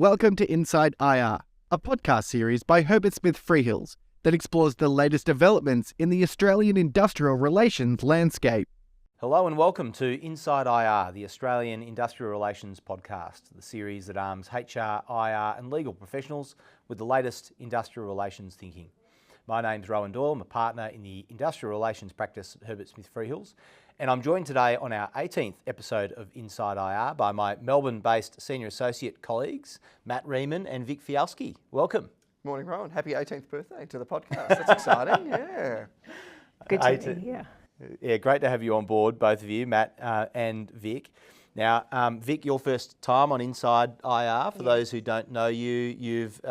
Welcome to Inside IR, a podcast series by Herbert Smith Freehills that explores the latest developments in the Australian industrial relations landscape. Hello and welcome to Inside IR, the Australian Industrial Relations podcast, the series that arms HR, IR and legal professionals with the latest industrial relations thinking. My name's Rohan Doyle, I'm a partner in the Industrial Relations practice at Herbert Smith Freehills, and I'm joined today on our 18th episode of Inside IR by my Melbourne-based senior associate colleagues, Matt Reiman and Vic Fijalski. Welcome. Morning, Rohan. Happy 18th birthday to the podcast. That's exciting, yeah. Good to be here. Yeah, great to have you on board, both of you, Matt and Vic. Now, Vic, your first time on Inside IR. For those who don't know you, you've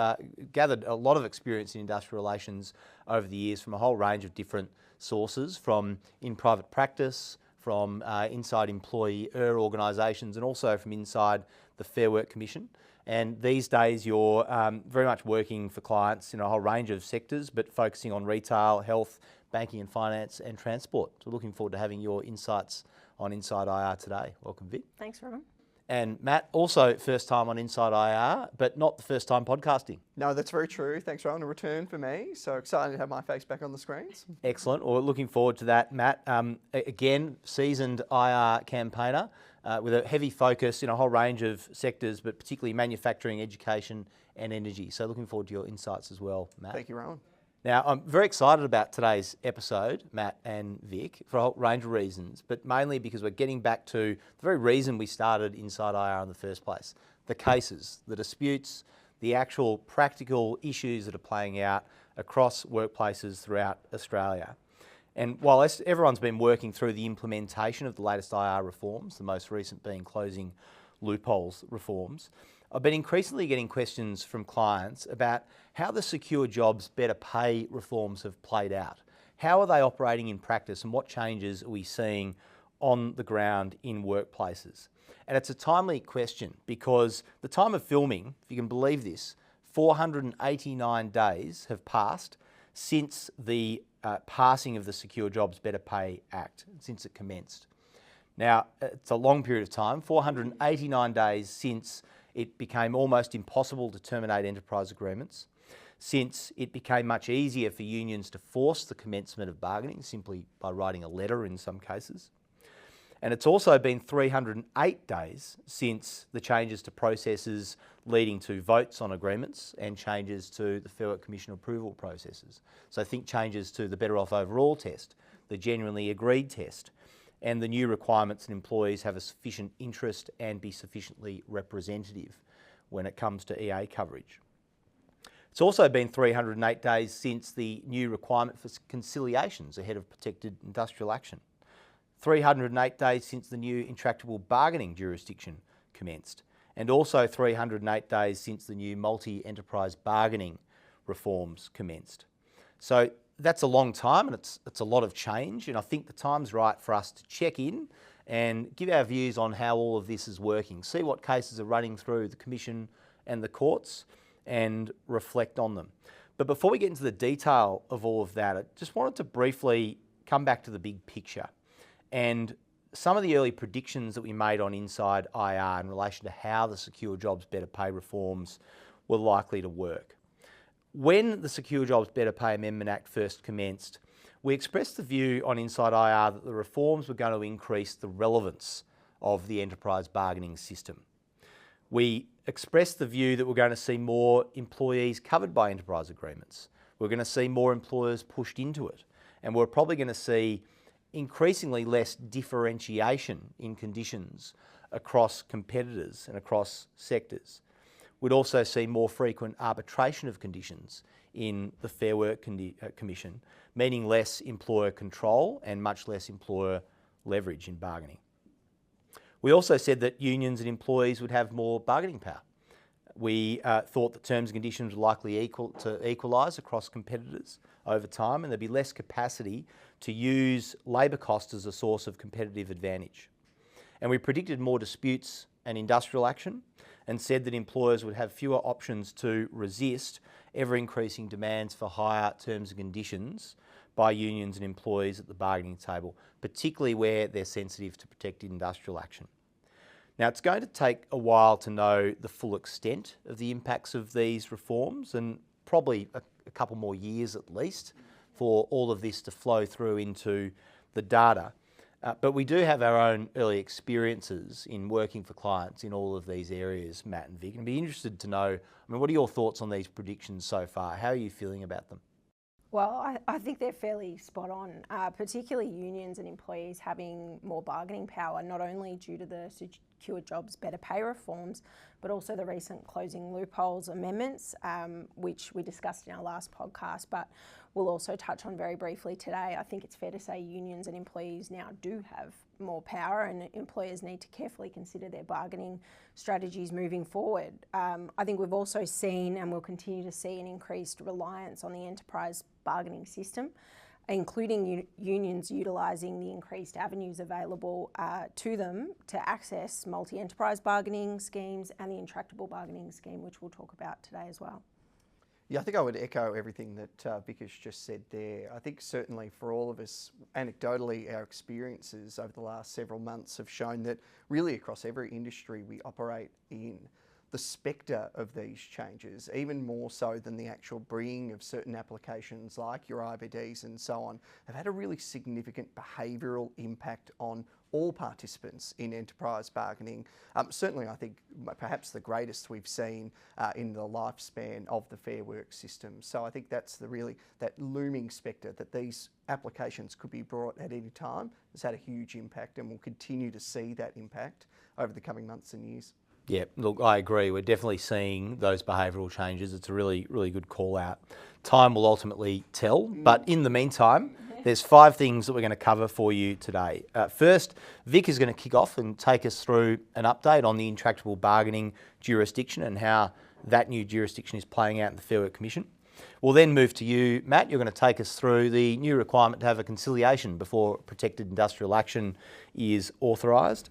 gathered a lot of experience in industrial relations over the years from a whole range of different sources, from in private practice, from inside employer organisations, and also from inside the Fair Work Commission. And these days you're very much working for clients in a whole range of sectors, but focusing on retail, health, banking and finance and transport. So looking forward to having your insights on Inside IR today. Welcome, Vic. Thanks, Rohan. And Matt, also first time on Inside IR, but not the first time podcasting. No, that's very true. Thanks, Rohan. A return for me. So excited to have my face back on the screens. Excellent. Well, looking forward to that, Matt. Again, seasoned IR campaigner with a heavy focus in a whole range of sectors, but particularly manufacturing, education and energy. So looking forward to your insights as well, Matt. Thank you, Rohan. Now, I'm very excited about today's episode, Matt and Vic, for a whole range of reasons, but mainly because we're getting back to the very reason we started Inside IR in the first place, the cases, the disputes, the actual practical issues that are playing out across workplaces throughout Australia. And while everyone's been working through the implementation of the latest IR reforms, the most recent being closing loopholes reforms, I've been increasingly getting questions from clients about how the secure jobs better pay reforms have played out. How are they operating in practice and what changes are we seeing on the ground in workplaces? And it's a timely question because the time of filming, if you can believe this, 489 days have passed since the passing of the Secure Jobs Better Pay Act, since it commenced. Now, it's a long period of time, 489 days since it became almost impossible to terminate enterprise agreements, since it became much easier for unions to force the commencement of bargaining simply by writing a letter in some cases. And it's also been 308 days since the changes to processes leading to votes on agreements and changes to the Fair Work Commission approval processes. So think changes to the Better Off Overall test, the Genuinely Agreed test, and the new requirements that employees have a sufficient interest and be sufficiently representative when it comes to EA coverage. It's also been 308 days since the new requirement for conciliations ahead of protected industrial action. 308 days since the new intractable bargaining jurisdiction commenced, and also 308 days since the new multi-enterprise bargaining reforms commenced. So that's a long time and it's a lot of change, and I think the time's right for us to check in and give our views on how all of this is working, see what cases are running through the Commission and the courts and reflect on them. But before we get into the detail of all of that, I just wanted to briefly come back to the big picture and some of the early predictions that we made on Inside IR in relation to how the Secure Jobs Better Pay reforms were likely to work. When the Secure Jobs Better Pay Amendment Act first commenced, we expressed the view on Inside IR that the reforms were going to increase the relevance of the enterprise bargaining system. We expressed the view that we're going to see more employees covered by enterprise agreements. We're going to see more employers pushed into it, and we're probably going to see increasingly less differentiation in conditions across competitors and across sectors. We'd also see more frequent arbitration of conditions in the Fair Work Commission, meaning less employer control and much less employer leverage in bargaining. We also said that unions and employees would have more bargaining power. We thought that terms and conditions were likely to equalise across competitors over time, and there'd be less capacity to use labour cost as a source of competitive advantage. And we predicted more disputes and industrial action, and said that employers would have fewer options to resist ever-increasing demands for higher terms and conditions by unions and employees at the bargaining table, particularly where they're sensitive to protected industrial action. Now, it's going to take a while to know the full extent of the impacts of these reforms, and probably a couple more years at least for all of this to flow through into the data. But we do have our own early experiences in working for clients in all of these areas, Matt and Vic, and I'd be interested to know, what are your thoughts on these predictions so far? How are you feeling about them? Well, I think they're fairly spot on, particularly unions and employees having more bargaining power, not only due to the Secure Jobs Better Pay reforms, but also the recent closing loopholes amendments, which we discussed in our last podcast, but we'll also touch on very briefly today. I think it's fair to say unions and employees now do have more power, and employers need to carefully consider their bargaining strategies moving forward. I think we've also seen, and will continue to see, an increased reliance on the enterprise bargaining system, including unions utilising the increased avenues available to them to access multi-enterprise bargaining schemes and the intractable bargaining scheme, which we'll talk about today as well. Yeah, I think I would echo everything that Vic has just said there. I think certainly for all of us, anecdotally, our experiences over the last several months have shown that really across every industry we operate in, the spectre of these changes, even more so than the actual bringing of certain applications like your IBDs and so on, have had a really significant behavioural impact on all participants in enterprise bargaining. Certainly, I think perhaps the greatest we've seen in the lifespan of the Fair Work system. So I think that's that looming spectre that these applications could be brought at any time has had a huge impact, and we'll continue to see that impact over the coming months and years. Yeah, look, I agree. We're definitely seeing those behavioural changes. It's a really, really good call out. Time will ultimately tell, but in the meantime, there's 5 things that we're going to cover for you today. First, Vic is going to kick off and take us through an update on the intractable bargaining jurisdiction and how that new jurisdiction is playing out in the Fair Work Commission. We'll then move to you, Matt. You're going to take us through the new requirement to have a conciliation before protected industrial action is authorised.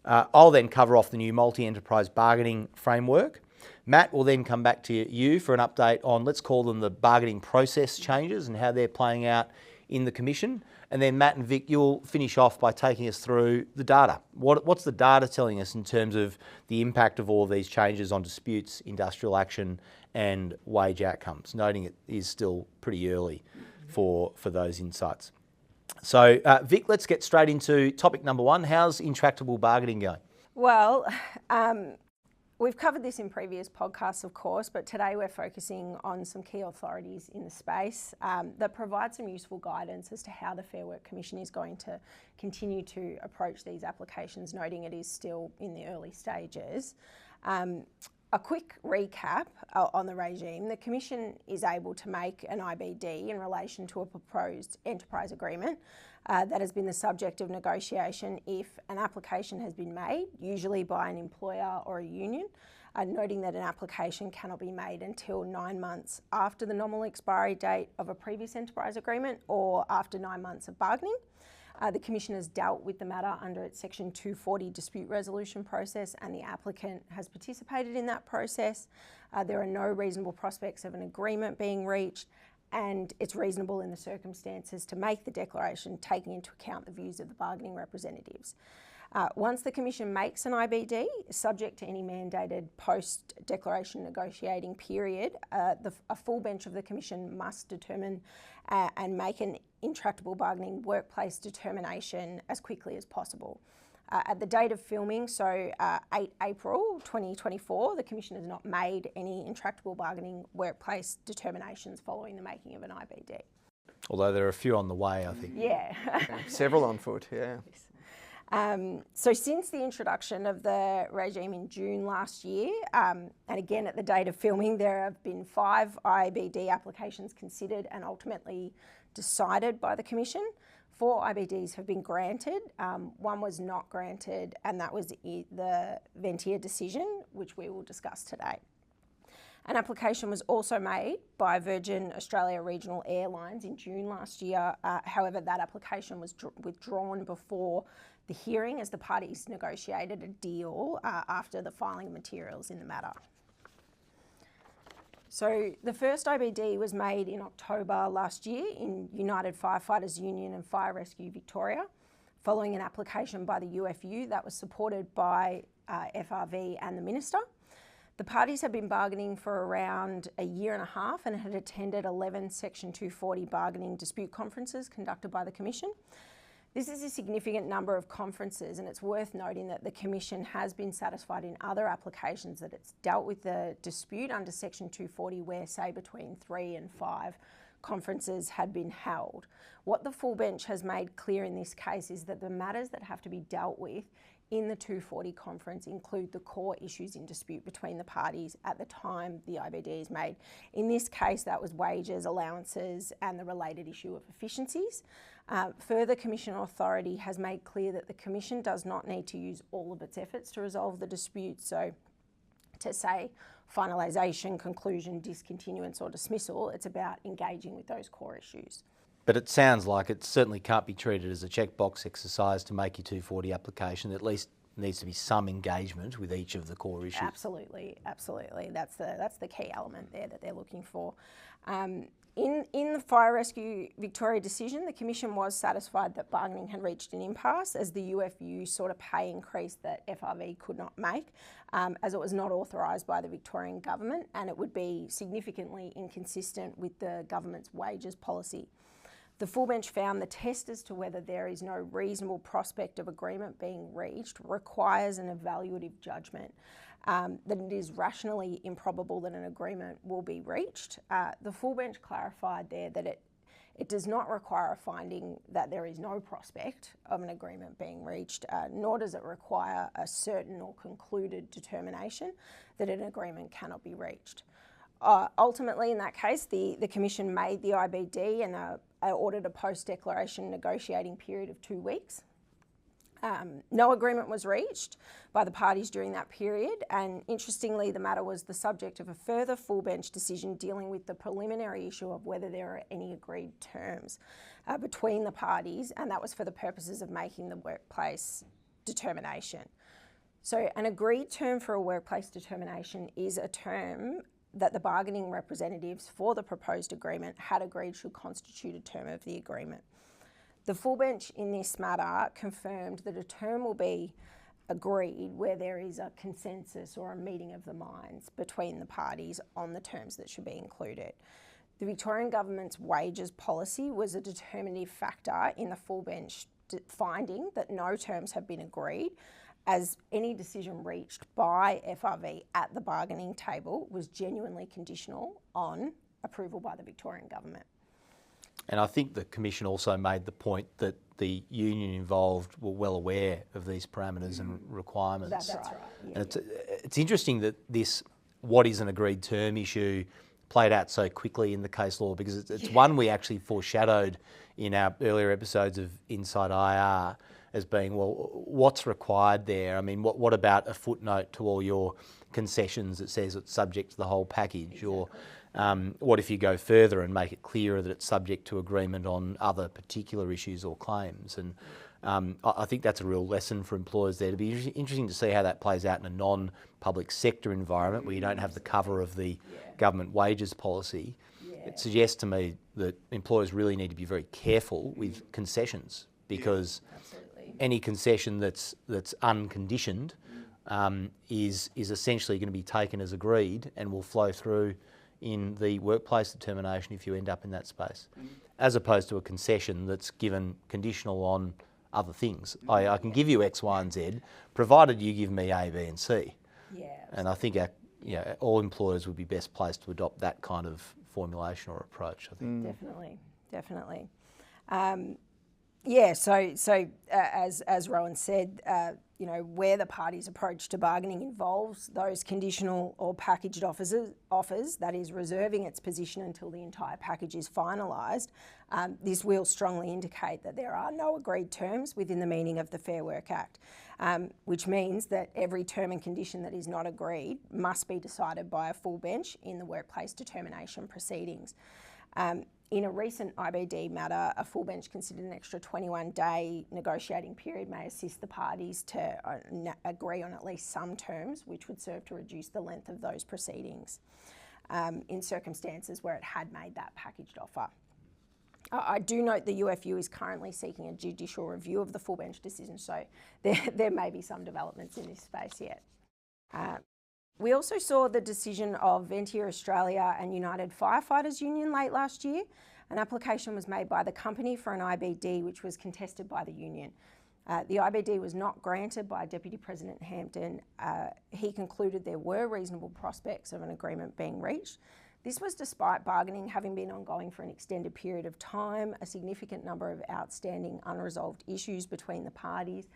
I'll then cover off the new multi-enterprise bargaining framework. Matt will then come back to you for an update on, let's call them the bargaining process changes and how they're playing out in the Commission. And then Matt and Vic, you'll finish off by taking us through the data. What's the data telling us in terms of the impact of all of these changes on disputes, industrial action and wage outcomes, noting it is still pretty early for those insights. So, Vic, let's get straight into topic number 1. How's intractable bargaining going? Well, we've covered this in previous podcasts, of course, but today we're focusing on some key authorities in the space that provide some useful guidance as to how the Fair Work Commission is going to continue to approach these applications, noting it is still in the early stages. A quick recap on the regime. The Commission is able to make an IBD in relation to a proposed enterprise agreement that has been the subject of negotiation if an application has been made, usually by an employer or a union, noting that an application cannot be made until 9 months after the nominal expiry date of a previous enterprise agreement or after 9 months of bargaining. The Commission has dealt with the matter under its Section 240 dispute resolution process, and the applicant has participated in that process. There are no reasonable prospects of an agreement being reached, and it's reasonable in the circumstances to make the declaration taking into account the views of the bargaining representatives. Once the Commission makes an IBD, subject to any mandated post-declaration negotiating period, a full bench of the Commission must determine and make an intractable bargaining workplace determination as quickly as possible. At the date of filming, so 8 April 2024, the Commission has not made any intractable bargaining workplace determinations following the making of an IBD. Although there are a few on the way, I think. Yeah. Several on foot, yeah. So since the introduction of the regime in June last year, and again at the date of filming, there have been 5 IBD applications considered and ultimately decided by the Commission. 4 IBDs have been granted, 1 was not granted, and that was the Ventia decision, which we will discuss today. An application was also made by Virgin Australia Regional Airlines in June last year. However, that application was withdrawn before the hearing as the parties negotiated a deal after the filing of materials in the matter. So the first IBD was made in October last year in United Firefighters Union and Fire Rescue Victoria. following an application by the UFU that was supported by FRV and the Minister. The parties had been bargaining for around a year and a half and had attended 11 Section 240 bargaining dispute conferences conducted by the Commission. This is a significant number of conferences, and it's worth noting that the Commission has been satisfied in other applications that it's dealt with the dispute under Section 240 where, say, between 3 and 5 conferences had been held. What the full bench has made clear in this case is that the matters that have to be dealt with in the 240 conference include the core issues in dispute between the parties at the time the IBD is made. In this case, that was wages, allowances, and the related issue of efficiencies. Further, Commission authority has made clear that the Commission does not need to use all of its efforts to resolve the dispute. So, to say finalisation, conclusion, discontinuance or dismissal, it's about engaging with those core issues. But it sounds like it certainly can't be treated as a checkbox exercise to make your 240 application. At least needs to be some engagement with each of the core issues. Absolutely, absolutely. That's the key element there that they're looking for. In the Fire Rescue Victoria decision, the Commission was satisfied that bargaining had reached an impasse as the UFU sought a pay increase that FRV could not make, as it was not authorised by the Victorian Government, and it would be significantly inconsistent with the Government's wages policy. The full bench found the test as to whether there is no reasonable prospect of agreement being reached requires an evaluative judgment, that it is rationally improbable that an agreement will be reached. The full bench clarified there that it does not require a finding that there is no prospect of an agreement being reached, nor does it require a certain or concluded determination that an agreement cannot be reached. Ultimately, in that case, the Commission made the IBD and ordered a post-declaration negotiating period of 2 weeks. No agreement was reached by the parties during that period, and interestingly, the matter was the subject of a further full bench decision dealing with the preliminary issue of whether there are any agreed terms between the parties, and that was for the purposes of making the workplace determination. So an agreed term for a workplace determination is a term that the bargaining representatives for the proposed agreement had agreed should constitute a term of the agreement. The full bench in this matter confirmed that a term will be agreed where there is a consensus or a meeting of the minds between the parties on the terms that should be included. The Victorian Government's wages policy was a determinative factor in the full bench finding that no terms have been agreed, as any decision reached by FRV at the bargaining table was genuinely conditional on approval by the Victorian Government. And I think the Commission also made the point that the union involved were well aware of these parameters and requirements. That's right. Yeah, and it's interesting that this what is an agreed term issue played out so quickly in the case law, because it's one we actually foreshadowed in our earlier episodes of Inside IR as being, well, what's required there? I mean, what about a footnote to all your concessions that says it's subject to the whole package? Exactly. Or what if you go further and make it clearer that it's subject to agreement on other particular issues or claims? And I think that's a real lesson for employers there. To be interesting to see how that plays out in a non-public sector environment where you don't have the cover of the government wages policy. It suggests to me that employers really need to be very careful with concessions, because any concession that's unconditioned is essentially going to be taken as agreed and will flow through in the workplace determination if you end up in that space, as opposed to a concession that's given conditional on other things. I can give you X, Y and Z, provided you give me A, B and C. Yeah. And I think all employers would be best placed to adopt that kind of formulation or approach, I think. Definitely. As Rohan said, where the parties' approach to bargaining involves those conditional or packaged offers, that is, reserving its position until the entire package is finalised, this will strongly indicate that there are no agreed terms within the meaning of the Fair Work Act, which means that every term and condition that is not agreed must be decided by a full bench in the workplace determination proceedings. In a recent IBD matter, a full bench considered an extra 21-day negotiating period may assist the parties to agree on at least some terms, which would serve to reduce the length of those proceedings in circumstances where it had made that packaged offer. I do note the UFU is currently seeking a judicial review of the full bench decision, so there may be some developments in this space yet. We also saw the decision of Ventia Australia and United Firefighters Union late last year. An application was made by the company for an IBD, which was contested by the union. The IBD was not granted by Deputy President Hampton. He concluded there were reasonable prospects of an agreement being reached. This was despite bargaining having been ongoing for an extended period of time, a significant number of outstanding unresolved issues between the parties,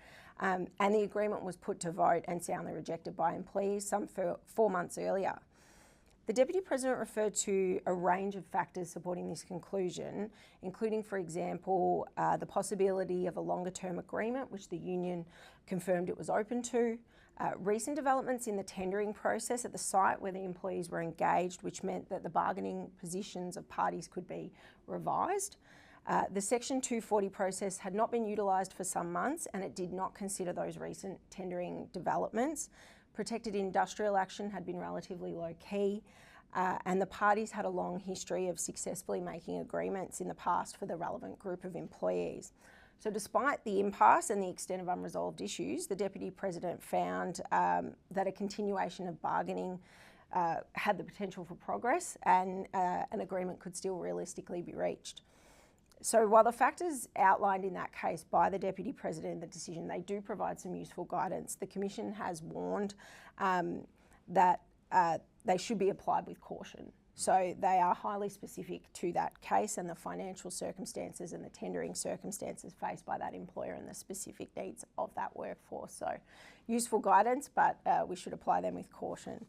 and the agreement was put to vote and soundly rejected by employees some 4 months earlier. The Deputy President referred to a range of factors supporting this conclusion, including, for example, the possibility of a longer-term agreement, which the union confirmed it was open to, recent developments in the tendering process at the site where the employees were engaged, which meant that the bargaining positions of parties could be revised. The Section 240 process had not been utilised for some months, and it did not consider those recent tendering developments. Protected industrial action had been relatively low-key, and the parties had a long history of successfully making agreements in the past for the relevant group of employees. So despite the impasse and the extent of unresolved issues, the Deputy President found that a continuation of bargaining had the potential for progress, and an agreement could still realistically be reached. So while the factors outlined in that case by the Deputy President in the decision, they do provide some useful guidance, the Commission has warned that they should be applied with caution. So they are highly specific to that case and the financial circumstances and the tendering circumstances faced by that employer and the specific needs of that workforce. So useful guidance, but we should apply them with caution.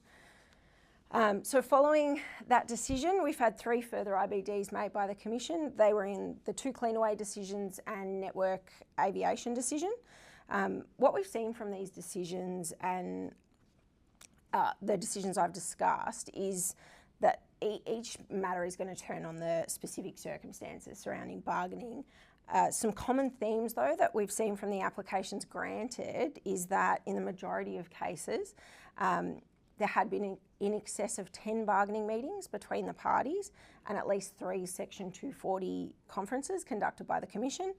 So following that decision, we've had 3 further IBDs made by the Commission. They were in the 2 Cleanaway decisions and Network Aviation decision. What we've seen from these decisions and the decisions I've discussed is that each matter is going to turn on the specific circumstances surrounding bargaining. Some common themes, though, that we've seen from the applications granted is that in the majority of cases, there had been in excess of 10 bargaining meetings between the parties and at least 3 Section 240 conferences conducted by the Commission.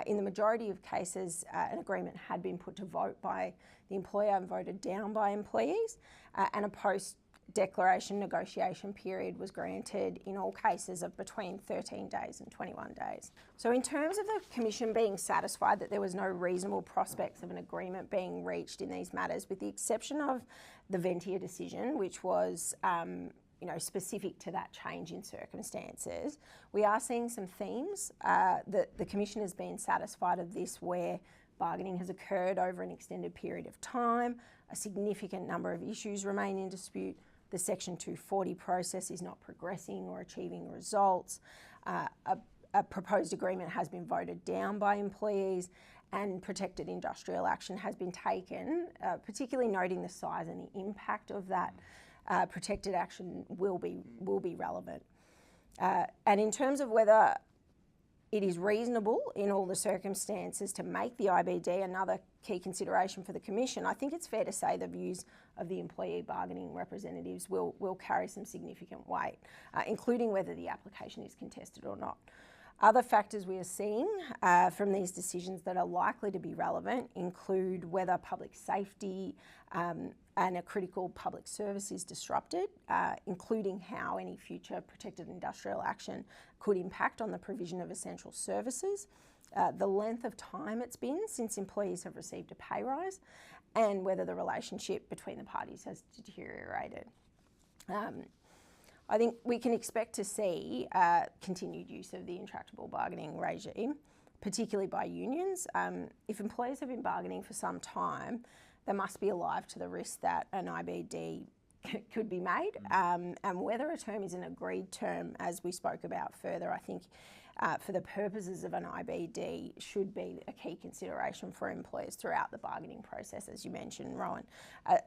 In the majority of cases, an agreement had been put to vote by the employer and voted down by employees, and a post-declaration negotiation period was granted in all cases of between 13 days and 21 days. So in terms of the Commission being satisfied that there was no reasonable prospects of an agreement being reached in these matters, with the exception of the Ventia decision, which was specific to that change in circumstances, we are seeing some themes. The Commission has been satisfied of this where bargaining has occurred over an extended period of time, a significant number of issues remain in dispute, the Section 240 process is not progressing or achieving results, a proposed agreement has been voted down by employees, and protected industrial action has been taken, particularly noting the size and the impact of that protected action will be relevant. And in terms of whether it is reasonable in all the circumstances to make the IBD another key consideration for the Commission, I think it's fair to say the views of the employee bargaining representatives will carry some significant weight, including whether the application is contested or not. Other factors we are seeing from these decisions that are likely to be relevant include whether public safety and a critical public service is disrupted, including how any future protected industrial action could impact on the provision of essential services, the length of time it's been since employees have received a pay rise, and whether the relationship between the parties has deteriorated. I think we can expect to see continued use of the intractable bargaining regime, particularly by unions. If employers have been bargaining for some time, they must be alive to the risk that an IBD could be made, and whether a term is an agreed term, as we spoke about further, I think for the purposes of an IBD should be a key consideration for employers throughout the bargaining process, as you mentioned, Rohan.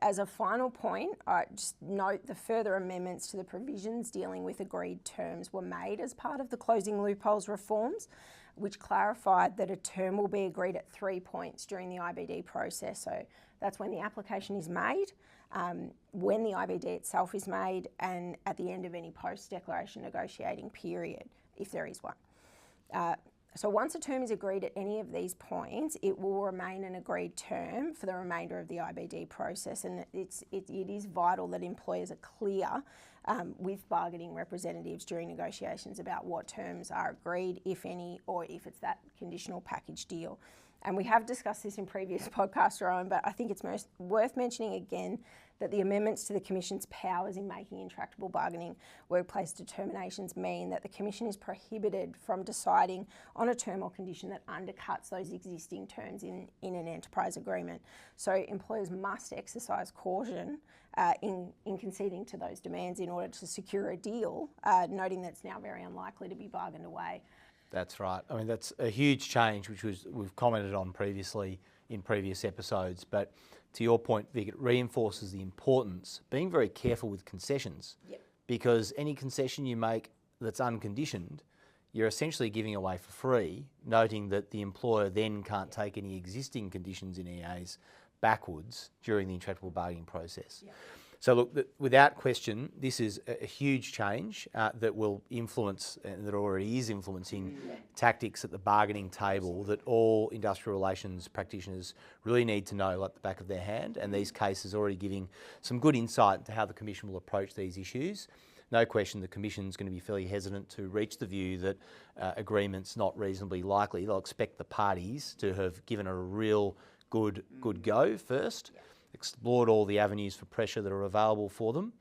As a final point, just note the further amendments to the provisions dealing with agreed terms were made as part of the closing loopholes reforms, which clarified that a term will be agreed at 3 points during the IBD process. So that's when the application is made, when the IBD itself is made, and at the end of any post-declaration negotiating period, if there is one. So once a term is agreed at any of these points, it will remain an agreed term for the remainder of the IBD process, and it is vital that employers are clear with bargaining representatives during negotiations about what terms are agreed, if any, or if it's that conditional package deal. And we have discussed this in previous podcasts, Rohan, but I think it's most worth mentioning again that the amendments to the Commission's powers in making intractable bargaining workplace determinations mean that the Commission is prohibited from deciding on a term or condition that undercuts those existing terms in an enterprise agreement. So employers must exercise caution in conceding to those demands in order to secure a deal, noting that it's now very unlikely to be bargained away. That's right. I mean, that's a huge change, which we've commented on previously in previous episodes. But to your point, Vic, it reinforces the importance of being very careful with concessions. Yep. Because any concession you make that's unconditioned, you're essentially giving away for free, noting that the employer then can't take any existing conditions in EAs backwards during the intractable bargaining process. Yep. So look, without question, this is a huge change that will influence, and that already is influencing tactics at the bargaining table that all industrial relations practitioners really need to know at the back of their hand. And these cases are already giving some good insight into how the Commission will approach these issues. No question the Commission's going to be fairly hesitant to reach the view that agreement's not reasonably likely. They'll expect the parties to have given it a real good go first. Explored all the avenues for pressure that are available for them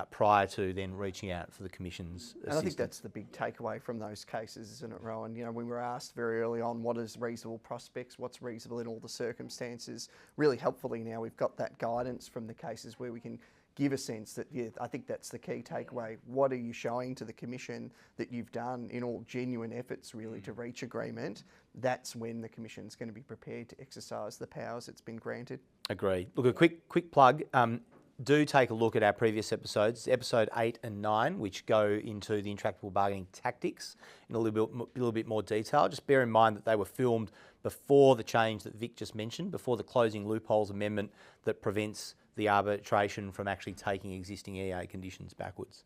prior to then reaching out for the Commission's assistance. And I think that's the big takeaway from those cases, isn't it, Rohan? You know, when we were asked very early on what is reasonable prospects, what's reasonable in all the circumstances, really helpfully now we've got that guidance from the cases where we can give a sense that, yeah, I think that's the key takeaway. What are you showing to the Commission that you've done in all genuine efforts really to reach agreement? That's when the Commission's going to be prepared to exercise the powers it's been granted. Agreed. Look, a quick plug. Do take a look at our previous episodes, episode 8 and 9, which go into the intractable bargaining tactics in a little bit more detail. Just bear in mind that they were filmed before the change that Vic just mentioned, before the closing loopholes amendment that prevents the arbitration from actually taking existing EA conditions backwards.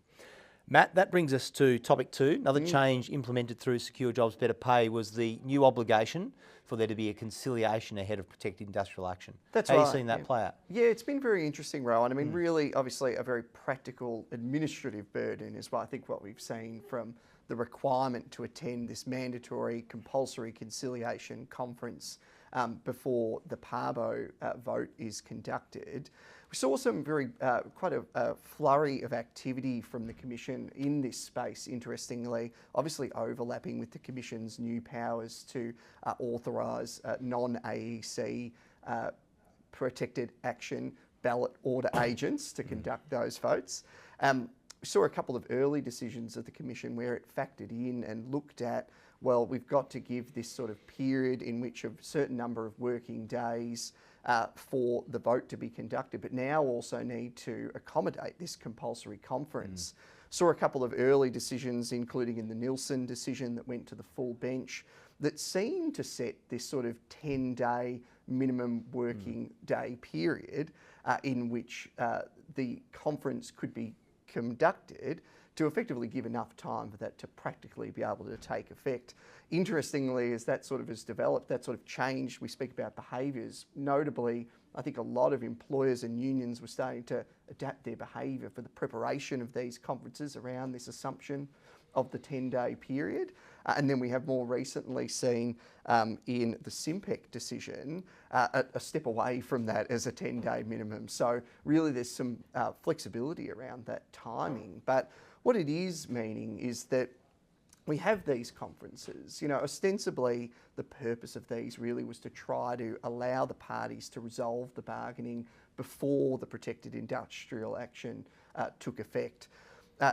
Matt, that brings us to topic 2. Another change implemented through Secure Jobs Better Pay was the new obligation for there to be a conciliation ahead of protected industrial action. That's How right. How are you seeing that play out? Yeah, it's been very interesting, Rohan. I mean, really, obviously, a very practical administrative burden is what I think what we've seen from the requirement to attend this mandatory compulsory conciliation conference before the PARBO vote is conducted. We saw some quite a flurry of activity from the Commission in this space, interestingly, obviously overlapping with the Commission's new powers to authorise non-AEC protected action ballot order agents to conduct those votes. We saw a couple of early decisions of the Commission where it factored in and looked at, well, we've got to give this sort of period in which a certain number of working days for the vote to be conducted, but now also need to accommodate this compulsory conference. Saw a couple of early decisions, including in the Nielsen decision that went to the full bench, that seemed to set this sort of 10-day minimum working day period in which the conference could be conducted to effectively give enough time for that to practically be able to take effect. Interestingly, as that sort of has developed, that sort of changed, we speak about behaviours. Notably, I think a lot of employers and unions were starting to adapt their behaviour for the preparation of these conferences around this assumption of the 10-day period. And then we have more recently seen in the SIMPEC decision a step away from that as a 10-day minimum. So really there's some flexibility around that timing. But what it is meaning is that we have these conferences. You know, ostensibly the purpose of these really was to try to allow the parties to resolve the bargaining before the protected industrial action took effect.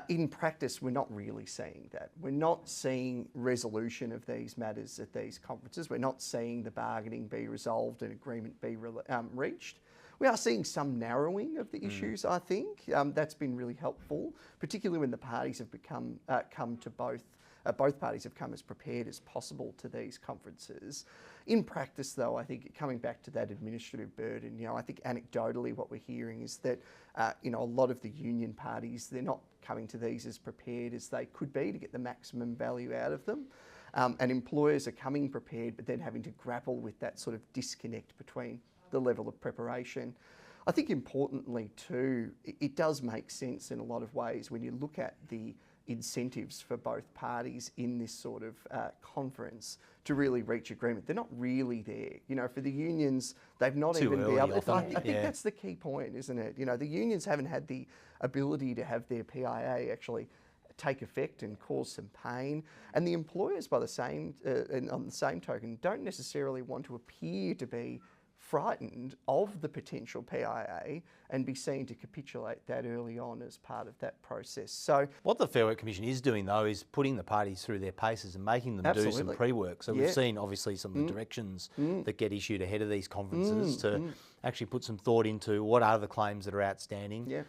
In practice, we're not really seeing that. We're not seeing resolution of these matters at these conferences. We're not seeing the bargaining be resolved and agreement be reached. We are seeing some narrowing of the issues, I think. That's been really helpful, particularly when the parties have both parties have come as prepared as possible to these conferences. In practice, though, I think coming back to that administrative burden, you know, I think anecdotally what we're hearing is that, you know, a lot of the union parties, they're not coming to these as prepared as they could be to get the maximum value out of them. and employers are coming prepared, but then having to grapple with that sort of disconnect between the level of preparation. I think importantly too, it does make sense in a lot of ways when you look at the incentives for both parties in this sort of conference to really reach agreement. They're not really there. You know, for the unions, they've not Too even been early, able to. I often. think that's the key point, isn't it? You know, the unions haven't had the ability to have their PIA actually take effect and cause some pain, and the employers, by the same and on the same token, don't necessarily want to appear to be frightened of the potential PIA and be seen to capitulate that early on as part of that process. So what the Fair Work Commission is doing, though, is putting the parties through their paces and making them do some pre-work. So we've seen, obviously, some of the directions that get issued ahead of these conferences to actually put some thought into what are the claims that are outstanding,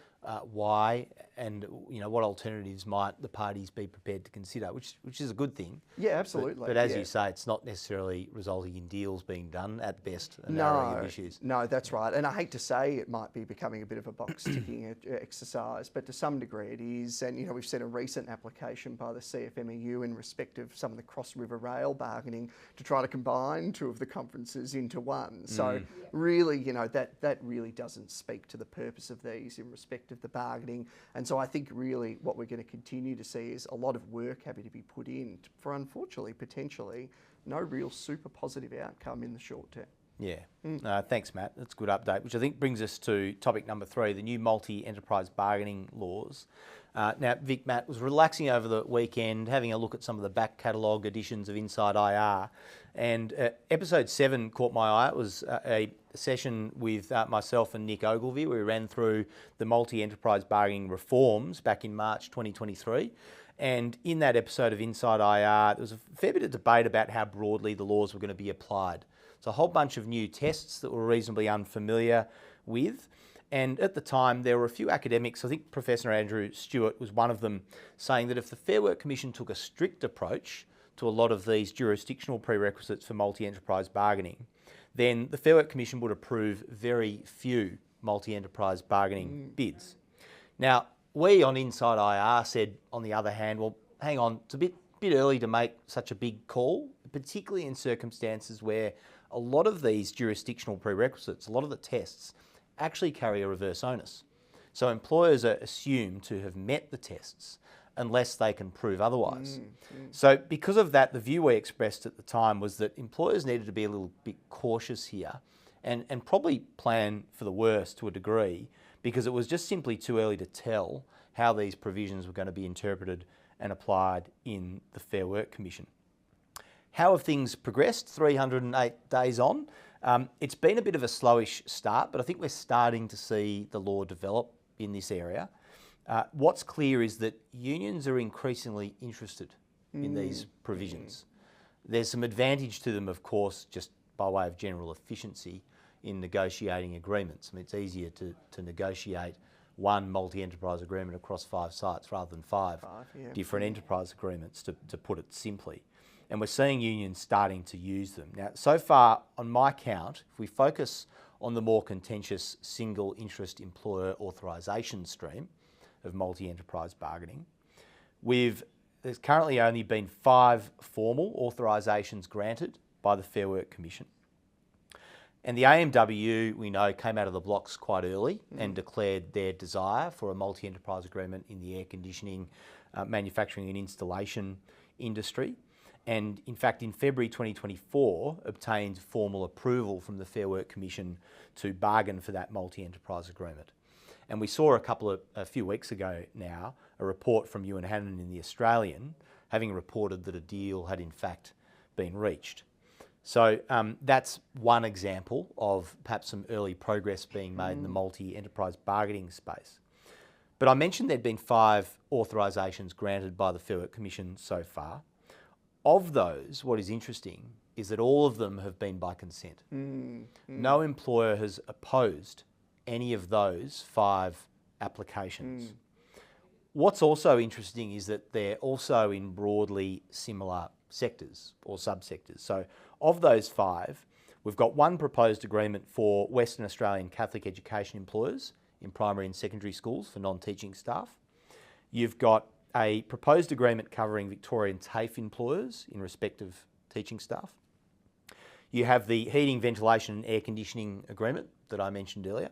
why, and what alternatives might the parties be prepared to consider, which is a good thing. Yeah, absolutely. But as you say, it's not necessarily resulting in deals being done at best, a narrowing of issues. No, that's right. And I hate to say it might be becoming a bit of a box-ticking exercise, but to some degree it is. And, we've seen a recent application by the CFMEU in respect of some of the cross-river rail bargaining to try to combine two of the conferences into one. So really, that really doesn't speak to the purpose of these in respect of the bargaining. And so I think really what we're going to continue to see is a lot of work having to be put in for, unfortunately, potentially, no real super positive outcome in the short term. Yeah. Thanks, Matt. That's a good update, which I think brings us to topic number 3, the new multi-enterprise bargaining laws. Now, Vic, Matt was relaxing over the weekend, having a look at some of the back catalogue editions of Inside IR, and episode 7 caught my eye. It was a session with myself and Nick Ogilvie. We ran through the multi-enterprise bargaining reforms back in March 2023. And in that episode of Inside IR, there was a fair bit of debate about how broadly the laws were going to be applied. So a whole bunch of new tests that we're reasonably unfamiliar with. And at the time, there were a few academics, I think Professor Andrew Stewart was one of them, saying that if the Fair Work Commission took a strict approach to a lot of these jurisdictional prerequisites for multi-enterprise bargaining, then the Fair Work Commission would approve very few multi-enterprise bargaining bids. Now, we on Inside IR said, on the other hand, well, hang on, it's a bit early to make such a big call, particularly in circumstances where a lot of these jurisdictional prerequisites, a lot of the tests, actually carry a reverse onus. So employers are assumed to have met the tests unless they can prove otherwise. So because of that, the view we expressed at the time was that employers needed to be a little bit cautious here and probably plan for the worst to a degree, because it was just simply too early to tell how these provisions were going to be interpreted and applied in the Fair Work Commission. How have things progressed 308 days on? It's been a bit of a slowish start, but I think we're starting to see the law develop in this area. What's clear is that unions are increasingly interested in these provisions. There's some advantage to them, of course, just by way of general efficiency in negotiating agreements. I mean, it's easier to negotiate one multi-enterprise agreement across 5 sites rather than five different enterprise agreements, to put it simply. And we're seeing unions starting to use them. Now, so far, on my count, if we focus on the more contentious single interest employer authorisation stream of multi-enterprise bargaining, there's currently only been 5 formal authorisations granted by the Fair Work Commission. And the AMWU, we know, came out of the blocks quite early and declared their desire for a multi-enterprise agreement in the air conditioning, manufacturing and installation industry. And in fact, in February 2024, obtained formal approval from the Fair Work Commission to bargain for that multi-enterprise agreement. And we saw a few weeks ago now, a report from Ewan Hannon in The Australian, having reported that a deal had in fact been reached. So that's one example of perhaps some early progress being made in the multi-enterprise bargaining space. But I mentioned there'd been 5 authorisations granted by the Fair Work Commission so far. Of those, what is interesting is that all of them have been by consent. No employer has opposed any of those 5 applications. What's also interesting is that they're also in broadly similar sectors or subsectors. So of those 5, we've got one proposed agreement for Western Australian Catholic education employers in primary and secondary schools for non-teaching staff. You've got a proposed agreement covering Victorian TAFE employers in respect of teaching staff. You have the heating, ventilation and air conditioning agreement that I mentioned earlier.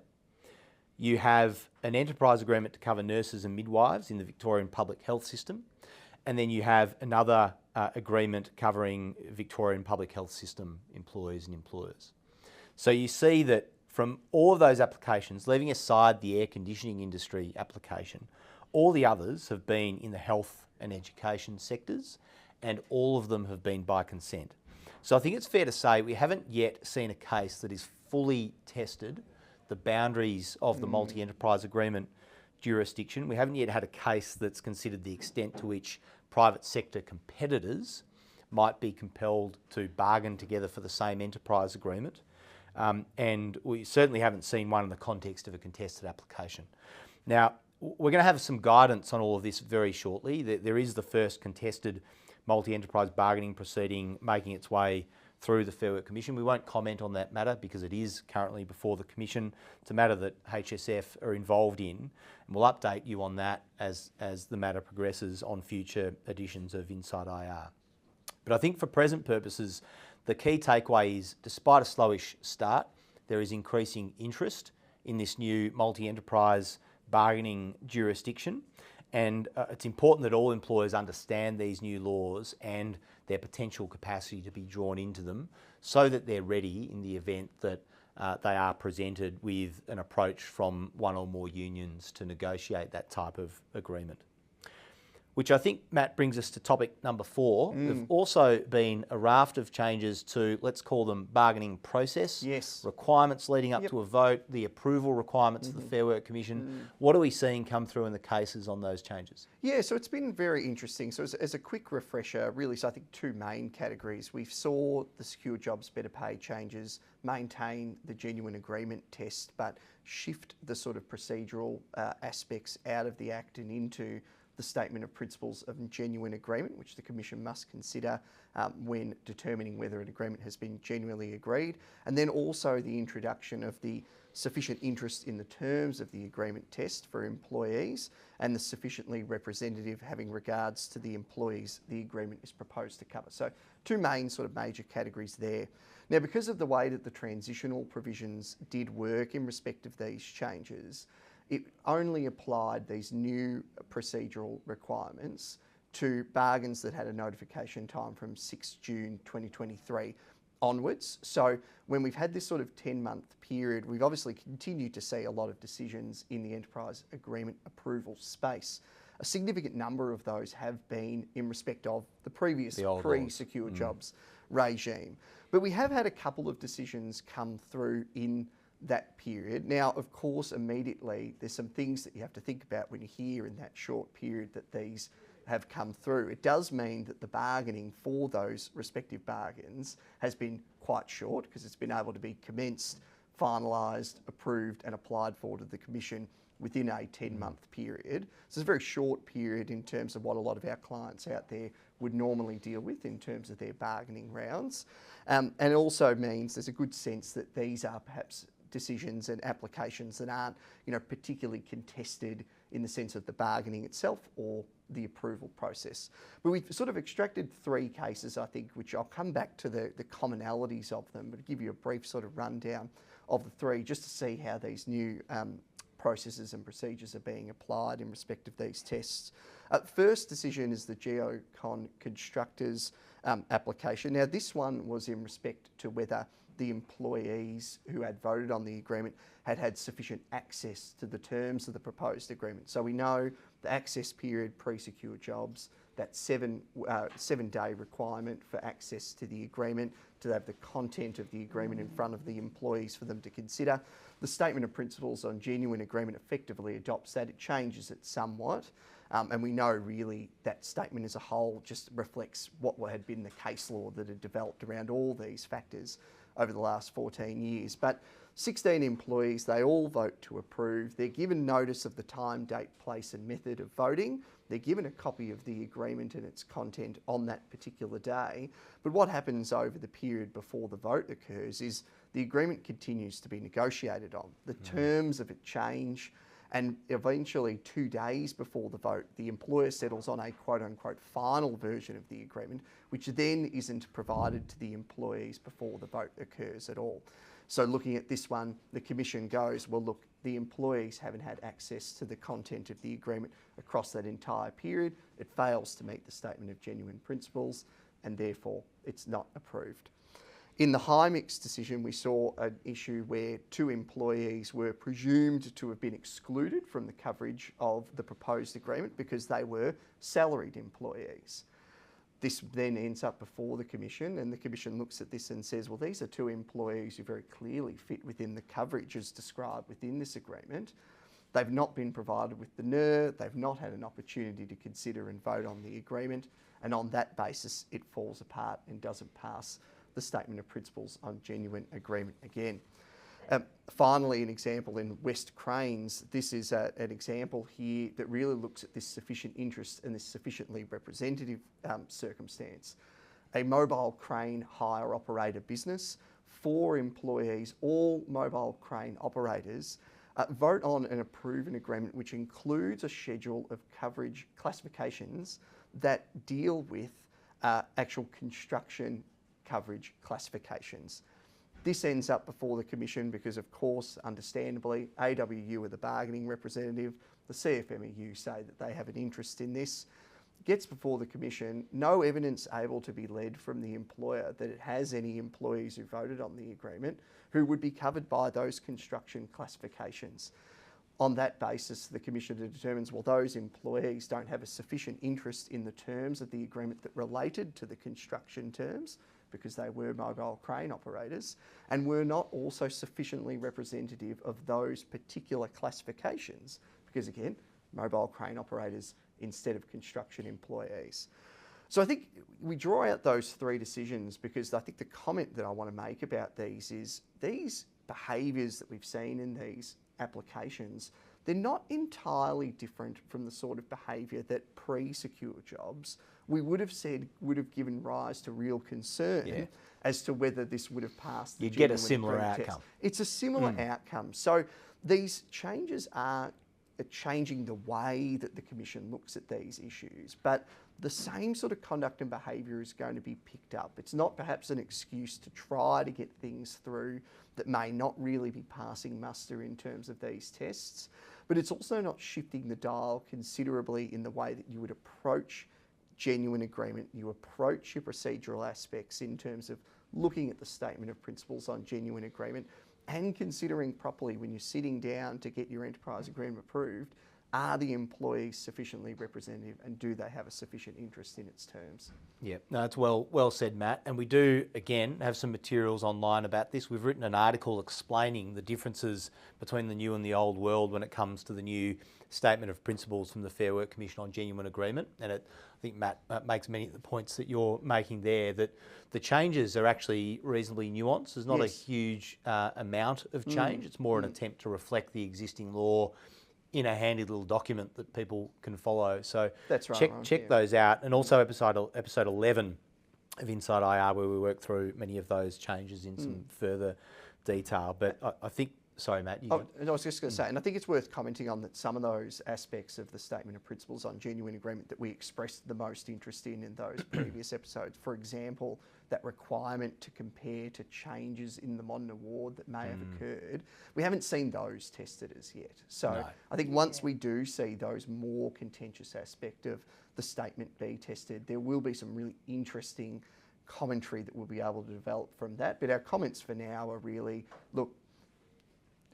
You have an enterprise agreement to cover nurses and midwives in the Victorian public health system. And then you have another agreement covering Victorian public health system employees and employers. So you see that from all of those applications, leaving aside the air conditioning industry application, all the others have been in the health and education sectors, and all of them have been by consent. So I think it's fair to say we haven't yet seen a case that is fully tested the boundaries of the multi-enterprise agreement jurisdiction. We haven't yet had a case that's considered the extent to which private sector competitors might be compelled to bargain together for the same enterprise agreement. And we certainly haven't seen one in the context of a contested application. Now, we're going to have some guidance on all of this very shortly. There is the first contested multi-enterprise bargaining proceeding making its way through the Fair Work Commission. We won't comment on that matter because it is currently before the Commission. It's a matter that HSF are involved in, and we'll update you on that as the matter progresses on future editions of Inside IR. But I think for present purposes, the key takeaway is, despite a slowish start, there is increasing interest in this new multi-enterprise bargaining jurisdiction. And it's important that all employers understand these new laws and their potential capacity to be drawn into them so that they're ready in the event that they are presented with an approach from one or more unions to negotiate that type of agreement. Which I think, Matt, brings us to topic number 4. There've also been a raft of changes to, let's call them bargaining process, requirements leading up to a vote, the approval requirements of the Fair Work Commission. What are we seeing come through in the cases on those changes? Yeah, so it's been very interesting. So as a quick refresher, really, so I think 2 main categories. We saw the Secure Jobs Better Pay changes maintain the genuine agreement test, but shift the sort of procedural aspects out of the Act and into the Statement of Principles of Genuine Agreement, which the Commission must consider when determining whether an agreement has been genuinely agreed, and then also the introduction of the sufficient interest in the terms of the agreement test for employees and the sufficiently representative having regards to the employees the agreement is proposed to cover. So 2 main sort of major categories there. Now, because of the way that the transitional provisions did work in respect of these changes, it only applied these new procedural requirements to bargains that had a notification time from 6 June 2023 onwards. So when we've had this sort of 10-month period, we've obviously continued to see a lot of decisions in the enterprise agreement approval space. A significant number of those have been in respect of the previous pre-secure jobs regime. But we have had a couple of decisions come through in that period. Now, of course, immediately there's some things that you have to think about when you hear in that short period that these have come through. It does mean that the bargaining for those respective bargains has been quite short because it's been able to be commenced, finalised, approved and applied for to the Commission within a 10-month period. So it's a very short period in terms of what a lot of our clients out there would normally deal with in terms of their bargaining rounds. And it also means there's a good sense that these are perhaps decisions and applications that aren't, particularly contested in the sense of the bargaining itself or the approval process. But we've sort of extracted 3 cases, I think, which I'll come back to the commonalities of them, but give you a brief sort of rundown of the 3 just to see how these new processes and procedures are being applied in respect of these tests. First decision is the Geocon Constructors application. Now, this one was in respect to whether the employees who had voted on the agreement had had sufficient access to the terms of the proposed agreement. So we know the access period pre-secure jobs, that 7-day requirement for access to the agreement, to have the content of the agreement in front of the employees for them to consider. The Statement of Principles on Genuine Agreement effectively adopts that. It changes it somewhat. And we know really that statement as a whole just reflects what had been the case law that had developed around all these factors over the last 14 years. But 16 employees, they all vote to approve. They're given notice of the time, date, place and method of voting. They're given a copy of the agreement and its content on that particular day. But what happens over the period before the vote occurs is the agreement continues to be negotiated on. The terms of it change And eventually, 2 days before the vote, the employer settles on a quote-unquote final version of the agreement, which then isn't provided to the employees before the vote occurs at all. So looking at this one, the Commission goes, well, look, the employees haven't had access to the content of the agreement across that entire period. It fails to meet the statement of genuine principles, and therefore it's not approved. In the Hymix decision, we saw an issue where 2 employees were presumed to have been excluded from the coverage of the proposed agreement because they were salaried employees. This then ends up before the Commission, and the Commission looks at this and says, well, these are 2 employees who very clearly fit within the coverage as described within this agreement. They've not been provided with the NER, they've not had an opportunity to consider and vote on the agreement, and on that basis it falls apart and doesn't pass the Statement of Principles on Genuine Agreement again. Finally, an example in West Cranes. This is an example here that really looks at this sufficient interest and this sufficiently representative circumstance. A mobile crane hire operator business, 4 employees, all mobile crane operators, vote on and approve an agreement which includes a schedule of coverage classifications that deal with actual construction coverage classifications. This ends up before the Commission because, of course, understandably, AWU are the bargaining representative, the CFMEU say that they have an interest in this, gets before the Commission, no evidence able to be led from the employer that it has any employees who voted on the agreement who would be covered by those construction classifications. On that basis, the Commissioner determines, well, those employees don't have a sufficient interest in the terms of the agreement that related to the construction terms, because they were mobile crane operators, and were not also sufficiently representative of those particular classifications, because again, mobile crane operators instead of construction employees. So I think we draw out those 3 decisions because I think the comment that I want to make about these is these behaviours that we've seen in these applications, they're not entirely different from the sort of behaviour that pre-secure jobs we would have said would have given rise to real concern as to whether this would have passed the You'd get a genuine similar agreement outcome. test. It's a similar outcome. So these changes are changing the way that the Commission looks at these issues, but the same sort of conduct and behaviour is going to be picked up. It's not perhaps an excuse to try to get things through that may not really be passing muster in terms of these tests, but it's also not shifting the dial considerably in the way that you would approach genuine agreement, you approach your procedural aspects in terms of looking at the Statement of Principles on Genuine Agreement and considering properly when you're sitting down to get your enterprise agreement approved, are the employees sufficiently representative and do they have a sufficient interest in its terms? Yeah, no, it's well said, Matt. And we do, again, have some materials online about this. We've written an article explaining the differences between the new and the old world when it comes to the new Statement of Principles from the Fair Work Commission on Genuine Agreement. And I think Matt makes many of the points that you're making there, that the changes are actually reasonably nuanced. There's not a huge amount of change. It's more an attempt to reflect the existing law in a handy little document that people can follow. So that's right, check those out. And also episode 11 of Inside IR, where we work through many of those changes in some further detail. But I think, sorry, Matt. I was just going to say, and I think it's worth commenting on that some of those aspects of the Statement of Principles on Genuine Agreement that we expressed the most interest in those previous episodes. For example, that requirement to compare to changes in the modern award that may have occurred. We haven't seen those tested as yet. So I think once we do see those more contentious aspect of the statement be tested, there will be some really interesting commentary that we'll be able to develop from that. But our comments for now are really, look,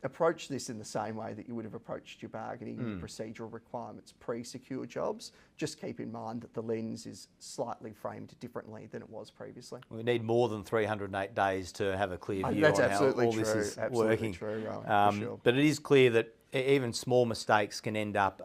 approach this in the same way that you would have approached your bargaining and procedural requirements pre-secure jobs. Just keep in mind that the lens is slightly framed differently than it was previously. We need more than 308 days to have a clear view That's on how absolutely all true. this is Absolutely working. true, for sure. But it is clear that even small mistakes can end up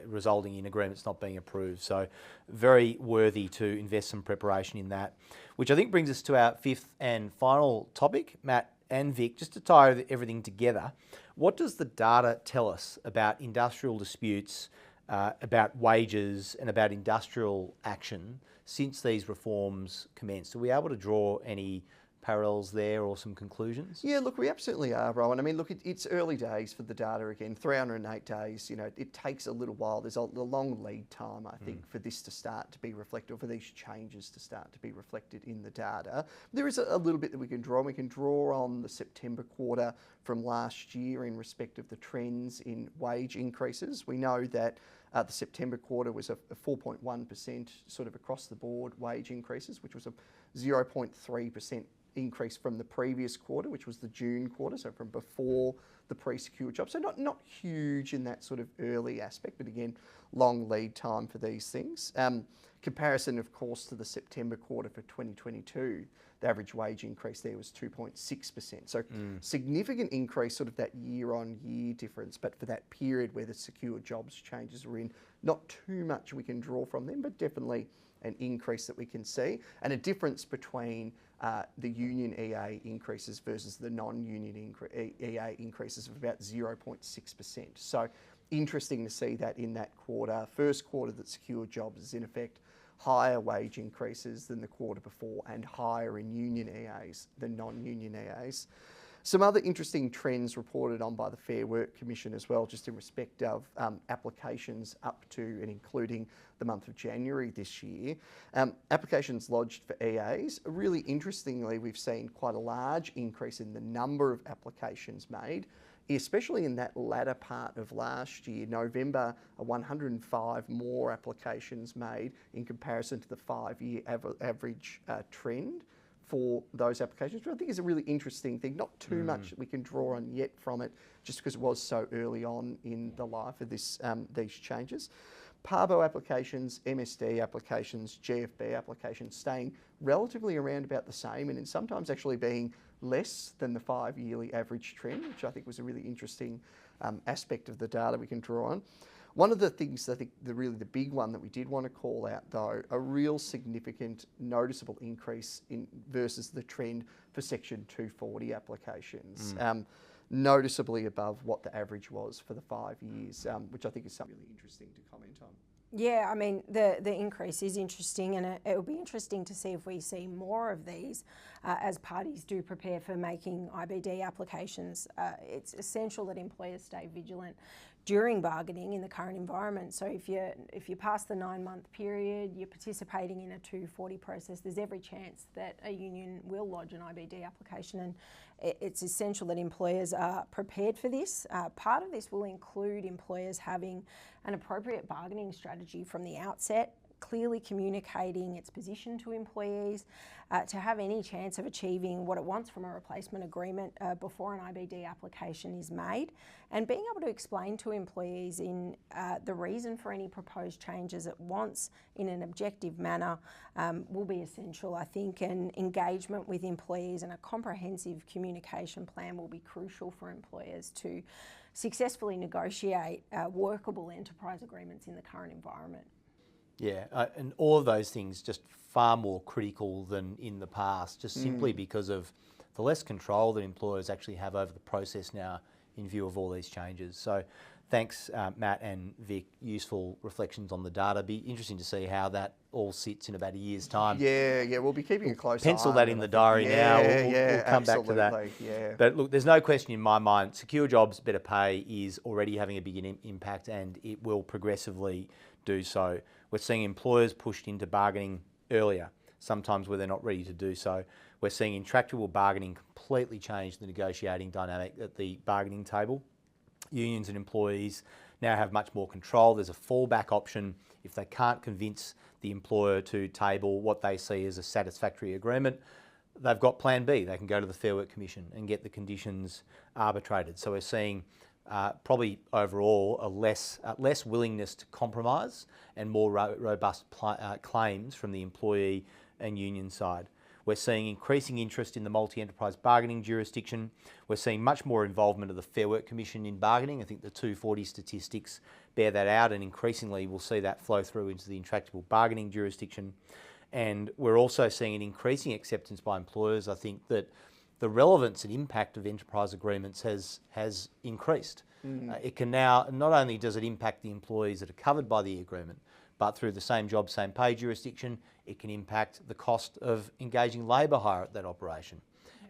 resulting in agreements not being approved. So very worthy to invest some preparation in that, which I think brings us to our 5th and final topic, Matt and Vic, just to tie everything together. What does the data tell us about industrial disputes, about wages and about industrial action since these reforms commenced? Are we able to draw any parallels there or some conclusions? Yeah, look, we absolutely are, Rohan. I mean, look, it's early days for the data again, 308 days, it takes a little while. There's a long lead time, I think, for this to start to be reflected, for these changes to start to be reflected in the data. There is a little bit that we can draw on. We can draw on the September quarter from last year in respect of the trends in wage increases. We know that the September quarter was a 4.1% sort of across the board wage increases, which was a 0.3% increase from the previous quarter, which was the June quarter, so from before the pre-secure job. So not huge in that sort of early aspect, but again, long lead time for these things. Comparison, of course, to the September quarter for 2022, the average wage increase there was 2.6%. So significant increase, sort of that year-on-year difference, but for that period where the secure jobs changes were in, not too much we can draw from them, but definitely an increase that we can see, and a difference between the union EA increases versus the non-union EA increases of about 0.6%. So interesting to see that in that quarter, first quarter that secure jobs is in effect, higher wage increases than the quarter before and higher in union EAs than non-union EAs. Some other interesting trends reported on by the Fair Work Commission as well, just in respect of applications up to and including the month of January this year. Applications lodged for EAs. Really interestingly, we've seen quite a large increase in the number of applications made, especially in that latter part of last year. November, 105 more applications made in comparison to the 5-year average trend for those applications, which I think is a really interesting thing. Not too much that we can draw on yet from it, just because it was so early on in the life of this these changes. PARBO applications, MSD applications, GFB applications staying relatively around about the same, and in sometimes actually being less than the 5-yearly average trend, which I think was a really interesting aspect of the data we can draw on. One of the things, I think the big one that we did want to call out though, a real significant noticeable increase in versus the trend for Section 240 applications, noticeably above what the average was for the 5 years, which I think is something really interesting to comment on. Yeah, I mean, the increase is interesting, and it will be interesting to see if we see more of these as parties do prepare for making IBD applications. It's essential that employers stay vigilant during bargaining in the current environment. So if you pass the 9-month period, you're participating in a 240 process, there's every chance that a union will lodge an IBD application, and it's essential that employers are prepared for this. Part of this will include employers having an appropriate bargaining strategy from the outset, clearly communicating its position to employees to have any chance of achieving what it wants from a replacement agreement before an IBD application is made, and being able to explain to employees in the reason for any proposed changes it wants in an objective manner will be essential, I think, and engagement with employees and a comprehensive communication plan will be crucial for employers to successfully negotiate workable enterprise agreements in the current environment. Yeah, and all of those things just far more critical than in the past, just simply because of the less control that employers actually have over the process now in view of all these changes. So thanks, Matt and Vic, useful reflections on the data. Be interesting to see how that all sits in about a year's time. Yeah, we'll be keeping a close eye. Pencil that in the diary now. We'll come back to that. Yeah. But look, there's no question in my mind, secure jobs, better pay is already having a big impact, and it will progressively do so. We're seeing employers pushed into bargaining earlier, sometimes where they're not ready to do so. We're seeing intractable bargaining completely change the negotiating dynamic at the bargaining table. Unions and employees now have much more control. There's a fallback option if they can't convince the employer to table what they see as a satisfactory agreement. They've got plan B. They can go to the Fair Work Commission and get the conditions arbitrated. So we're seeing probably overall a less willingness to compromise and more robust claims from the employee and union side. We're seeing increasing interest in the multi-enterprise bargaining jurisdiction. We're seeing much more involvement of the Fair Work Commission in bargaining. I think the 240 statistics bear that out, and increasingly we'll see that flow through into the intractable bargaining jurisdiction. And we're also seeing an increasing acceptance by employers. I think that the relevance and impact of enterprise agreements has increased. It can now, not only does it impact the employees that are covered by the agreement, but through the same job, same pay jurisdiction, it can impact the cost of engaging labour hire at that operation.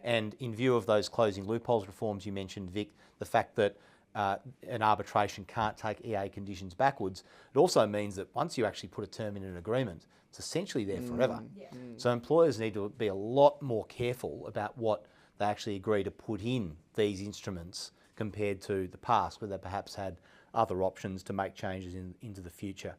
And in view of those closing loopholes reforms you mentioned, Vic, the fact that an arbitration can't take EA conditions backwards, it also means that once you actually put a term in an agreement, it's essentially there forever. So employers need to be a lot more careful about what they actually agree to put in these instruments compared to the past, where they perhaps had other options to make changes into the future.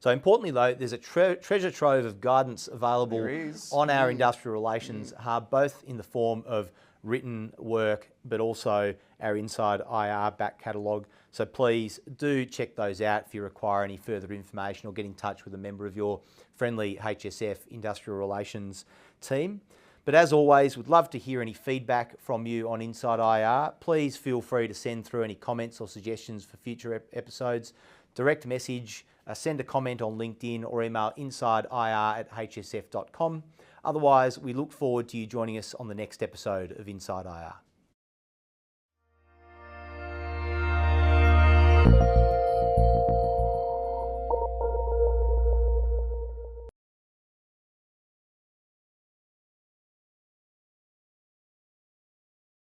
So importantly though, there's a treasure trove of guidance available on our industrial relations hub, both in the form of written work, but also our Inside IR back catalogue. So please do check those out if you require any further information, or get in touch with a member of your friendly HSF industrial relations team. But as always, we'd love to hear any feedback from you on Inside IR. Please feel free to send through any comments or suggestions for future episodes. Direct message, send a comment on LinkedIn, or email insideir@hsf.com. Otherwise, we look forward to you joining us on the next episode of Inside IR.